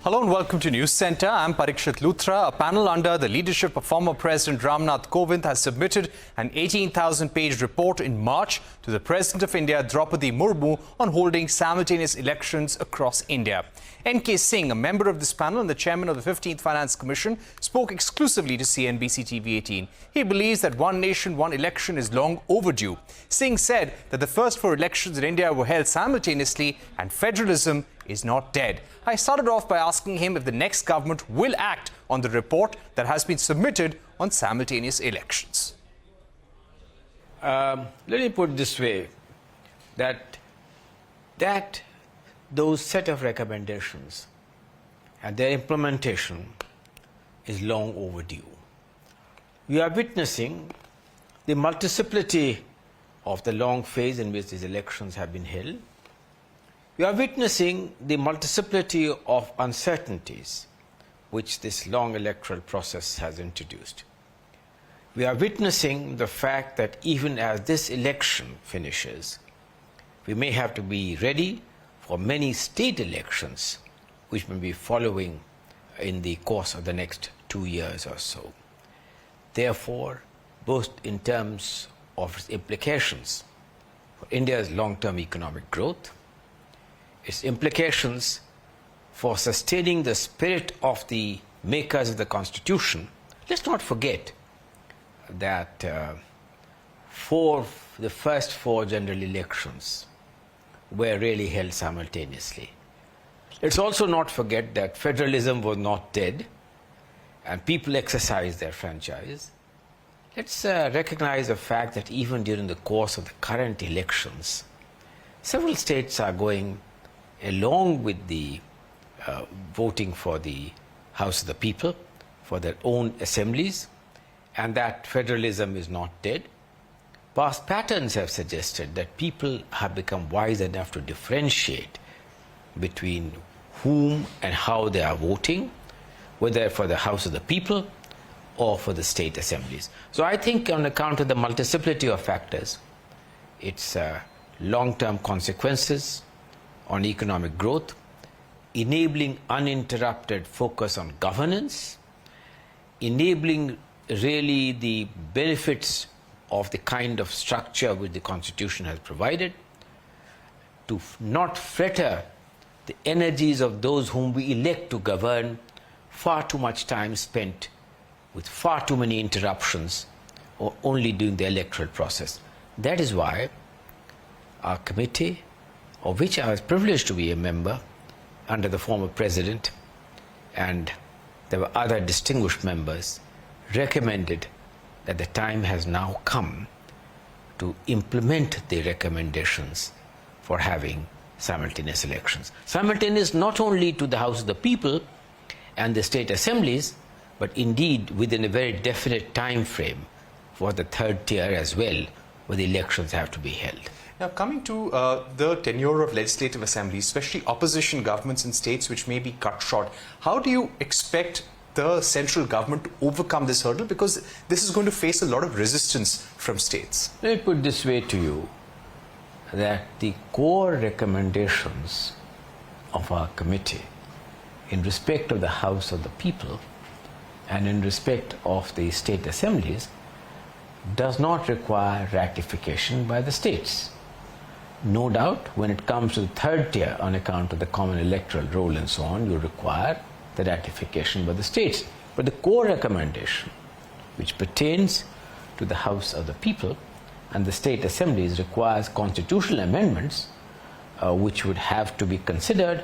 Hello and welcome to Newscentre. I'm Parikshit Luthra. A panel under the leadership of former President Ramnath Kovind has submitted an 18,000-page report in March to the President of India, Draupadi Murmu, on holding simultaneous elections across India. N.K. Singh, a member of this panel and the chairman of the 15th Finance Commission, spoke exclusively to CNBC TV18. He believes that one nation, one election is long overdue. Singh said that the first 4 elections in India were held simultaneously and federalism is not dead. I started off by asking him if the next government will act on the report that has been submitted on simultaneous elections. Let me put it this way, that those set of recommendations and their implementation is long overdue. We are witnessing the multiplicity of the long phase in which these elections have been held. We are witnessing the multiplicity of uncertainties which this long electoral process has introduced. We are witnessing the fact that even as this election finishes, we may have to be ready for many state elections which may be following in the course of the next 2 years or so. Therefore, both in terms of its implications for India's long-term economic growth, its implications for sustaining the spirit of the makers of the Constitution. Let's not forget that the first 4 general elections were really held simultaneously. Let's also not forget that federalism was not dead and people exercised their franchise. Let's recognize the fact that even during the course of the current elections, several states are going along with the voting for the House of the People, for their own assemblies, and that federalism is not dead. Past patterns have suggested that people have become wise enough to differentiate between whom and how they are voting, whether for the House of the People or for the state assemblies. So I think on account of the multiplicity of factors, its long-term consequences on economic growth, enabling uninterrupted focus on governance, enabling really the benefits of the kind of structure which the Constitution has provided, to not fetter the energies of those whom we elect to govern, far too much time spent with far too many interruptions or only during the electoral process. That is why our committee, of which I was privileged to be a member under the former president, and there were other distinguished members, recommended that the time has now come to implement the recommendations for having simultaneous elections. Simultaneous not only to the House of the People and the state assemblies, but indeed within a very definite time frame for the 3rd tier as well, where the elections have to be held. Now, coming to the tenure of legislative assemblies, especially opposition governments in states which may be cut short, how do you expect the central government to overcome this hurdle? Because this is going to face a lot of resistance from states. Let me put it this way to you, that the core recommendations of our committee in respect of the House of the People and in respect of the state assemblies does not require ratification by the states. No doubt, when it comes to the 3rd tier, on account of the common electoral roll and so on, you require the ratification by the states. But the core recommendation, which pertains to the House of the People and the state assemblies, requires constitutional amendments which would have to be considered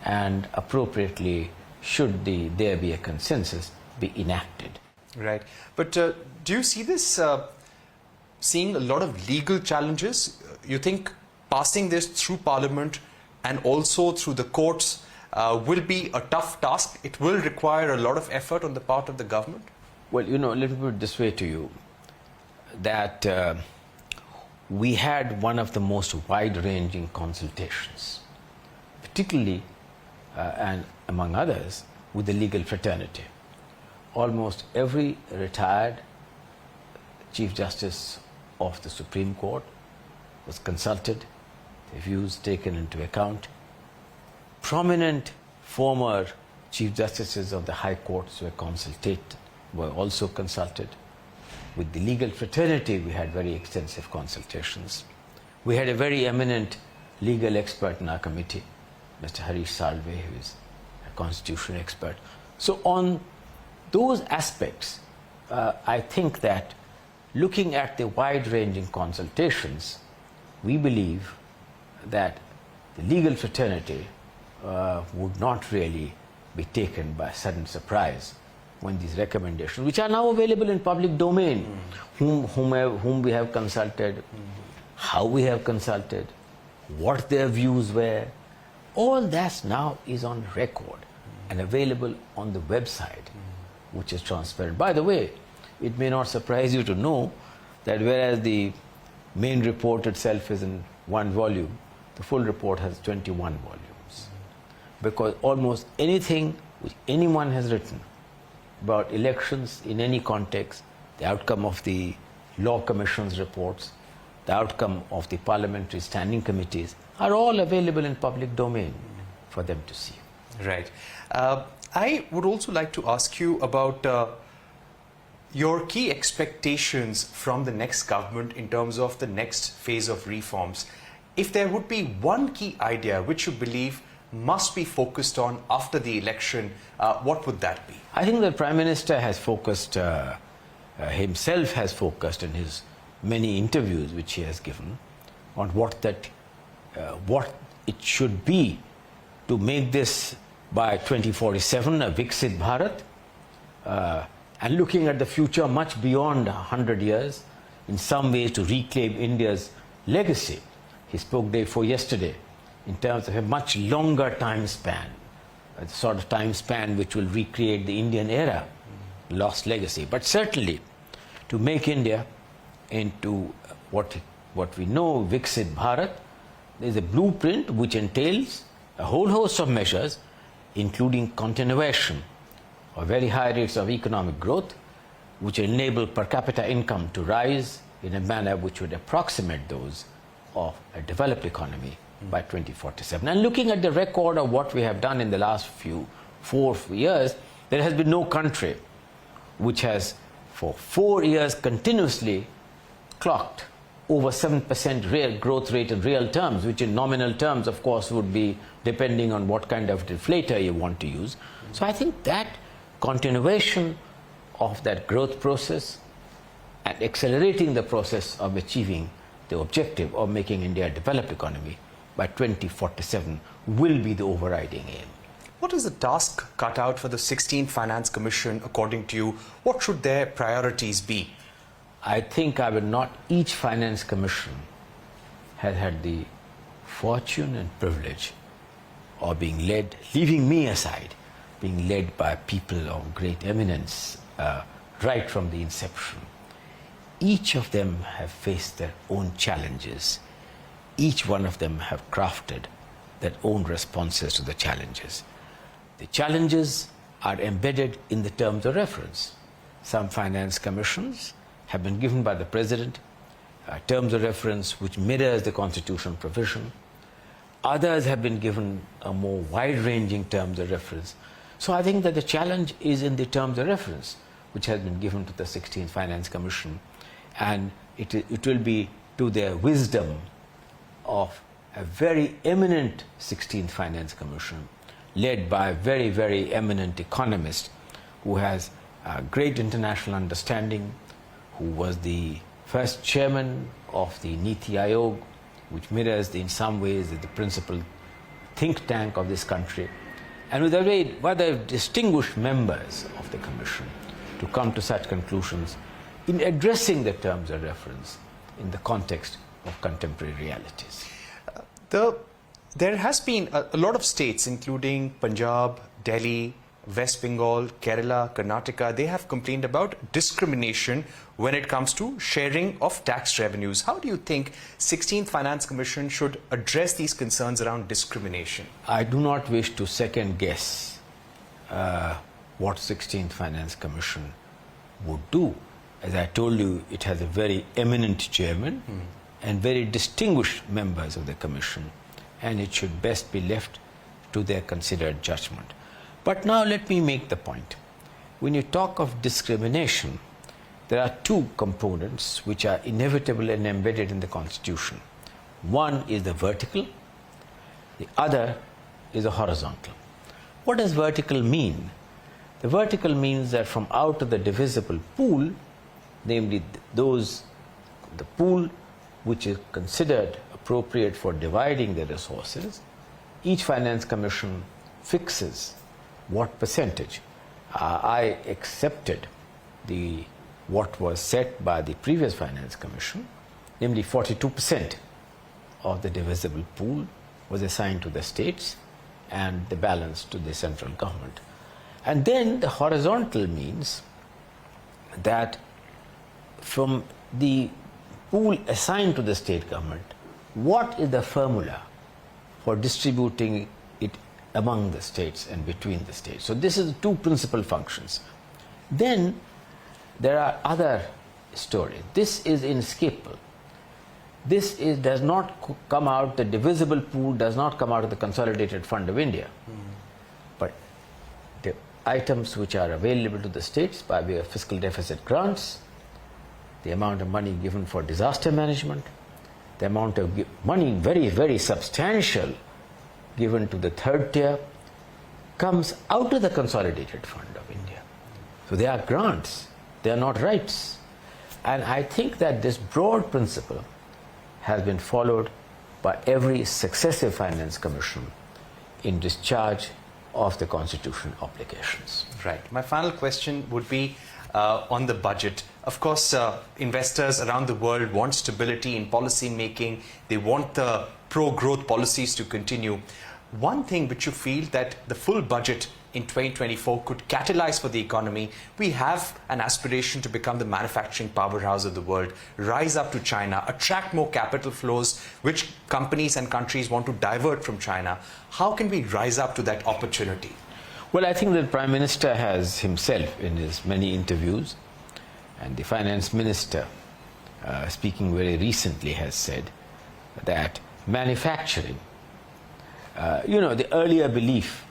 and appropriately, should there be a consensus, be enacted. Right. But do you see this seeing a lot of legal challenges? You think passing this through Parliament and also through the courts will be a tough task? It will require a lot of effort on the part of the government? Well, you know, let me put it this way to you, that we had one of the most wide-ranging consultations, particularly and among others, with the legal fraternity. Almost every retired Chief Justice of the Supreme Court was consulted, their views taken into account. Prominent former Chief Justices of the High Courts were also consulted. With the legal fraternity, we had very extensive consultations. We had a very eminent legal expert in our committee, Mr. Harish Salve, who is a constitutional expert. So on those aspects, I think that looking at the wide-ranging consultations, we believe that the legal fraternity would not really be taken by sudden surprise when these recommendations, which are now available in public domain, whom we have consulted, how we have consulted, what their views were, all that now is on record and available on the website, which is transparent. By the way, it may not surprise you to know that whereas the main report itself is in 1 volume, the full report has 21 volumes. Because almost anything which anyone has written about elections in any context, the outcome of the law commission's reports, the outcome of the parliamentary standing committees are all available in public domain for them to see. Right. I would also like to ask you about your key expectations from the next government in terms of the next phase of reforms. If there would be one key idea which you believe must be focused on after the election, what would that be? I think the Prime Minister has focused, himself has focused in his many interviews which he has given on what it should be to make this by 2047 a Viksit Bharat, and looking at the future much beyond 100 years, in some ways to reclaim India's legacy. He spoke day before yesterday in terms of a much longer time span, a sort of time span which will recreate the Indian era, lost legacy. But certainly to make India into what we know, Viksit Bharat, there is a blueprint which entails a whole host of measures, including continuation of very high rates of economic growth, which enable per capita income to rise in a manner which would approximate those of a developed economy by 2047. And looking at the record of what we have done in the last 4 years, there has been no country which has for 4 years continuously clocked over 7% real growth rate in real terms, which in nominal terms, of course, would be depending on what kind of deflator you want to use. So I think that continuation of that growth process and accelerating the process of achieving the objective of making India a developed economy by 2047 will be the overriding aim. What is the task cut out for the 16th Finance Commission according to you? What should their priorities be? I think each Finance Commission has had the fortune and privilege of being led, leaving me aside, being led by people of great eminence right from the inception. Each of them have faced their own challenges. Each one of them have crafted their own responses to the challenges. The challenges are embedded in the terms of reference. Some finance commissions have been given by the President terms of reference which mirrors the constitutional provision. Others have been given a more wide-ranging terms of reference. So I think that the challenge is in the terms of reference which has been given to the 16th Finance Commission, and it will be to their wisdom of a very eminent 16th Finance Commission led by a very, very eminent economist who has great international understanding, who was the first chairman of the Niti Aayog, which mirrors in some ways the principal think tank of this country, and with a very rather distinguished members of the Commission to come to such conclusions in addressing the terms of reference in the context of contemporary realities. There has been a lot of states, including Punjab, Delhi, West Bengal, Kerala, Karnataka, they have complained about discrimination when it comes to sharing of tax revenues. How do you think 16th Finance Commission should address these concerns around discrimination? I do not wish to second guess what 16th Finance Commission would do. As I told you, it has a very eminent chairman and very distinguished members of the Commission, and it should best be left to their considered judgment. But now let me make the point. When you talk of discrimination, there are two components which are inevitable and embedded in the Constitution. One is the vertical, the other is the horizontal. What does vertical mean? The vertical means that from out of the divisible pool, namely the pool which is considered appropriate for dividing the resources, each finance commission fixes what percentage. I accepted what was set by the previous finance commission, namely 42% of the divisible pool was assigned to the states and the balance to the central government. And then the horizontal means that from the pool assigned to the state government, what is the formula for distributing it among the states and between the states? So this is the two principal functions. Then there are other stories. This is inescapable. This does not come out, the divisible pool does not come out of the Consolidated Fund of India. But the items which are available to the states by way of fiscal deficit grants, the amount of money given for disaster management, the amount of money, very, very substantial, given to the third tier, comes out of the Consolidated Fund of India. So they are grants, they are not rights. And I think that this broad principle has been followed by every successive finance commission in discharge of the constitutional obligations. Right. My final question would be on the budget. Of course, investors around the world want stability in policy making. They want the pro-growth policies to continue. One thing which you feel that the full budget in 2024 could catalyze for the economy, we have an aspiration to become the manufacturing powerhouse of the world, rise up to China, attract more capital flows, which companies and countries want to divert from China. How can we rise up to that opportunity? Well, I think the Prime Minister has himself, in his many interviews, and the Finance Minister, speaking very recently, has said that manufacturing, the earlier belief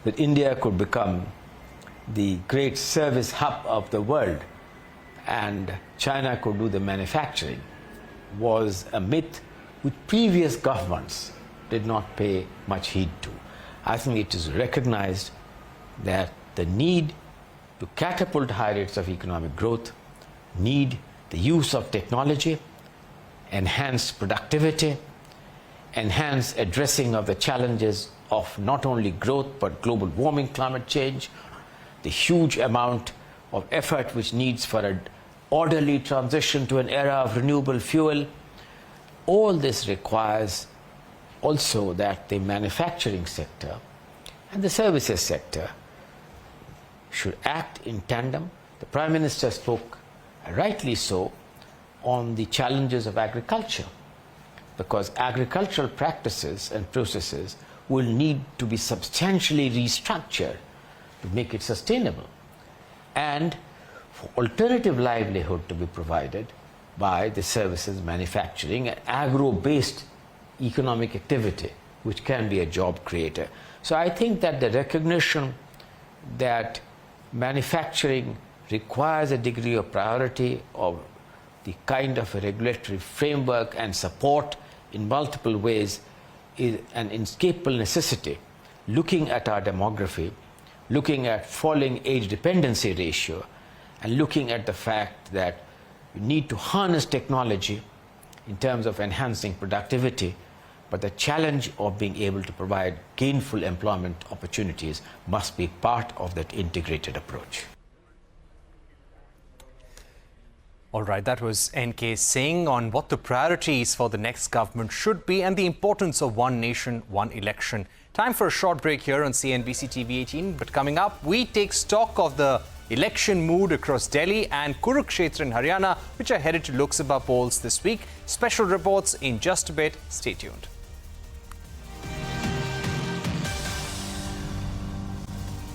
that India could become the great service hub of the world and China could do the manufacturing was a myth which previous governments did not pay much heed to. I think it is recognized that the need to catapult high rates of economic growth need the use of technology, enhanced productivity, enhanced addressing of the challenges of not only growth but global warming, climate change, the huge amount of effort which needs for an orderly transition to an era of renewable fuel. All this requires also that the manufacturing sector and the services sector should act in tandem. The Prime Minister spoke, rightly so, on the challenges of agriculture, because agricultural practices and processes will need to be substantially restructured to make it sustainable, and for alternative livelihood to be provided by the services, manufacturing and agro-based economic activity, which can be a job creator. So I think that the recognition that manufacturing requires a degree of priority of the kind of a regulatory framework and support in multiple ways is an inescapable necessity, looking at our demography, looking at falling age dependency ratio, and looking at the fact that we need to harness technology in terms of enhancing productivity, but the challenge of being able to provide gainful employment opportunities must be part of that integrated approach. All right, that was N.K. Singh on what the priorities for the next government should be and the importance of one nation, one election. Time for a short break here on CNBC TV18. But coming up, we take stock of the election mood across Delhi and Kurukshetra in Haryana, which are headed to Lok Sabha polls this week. Special reports in just a bit. Stay tuned.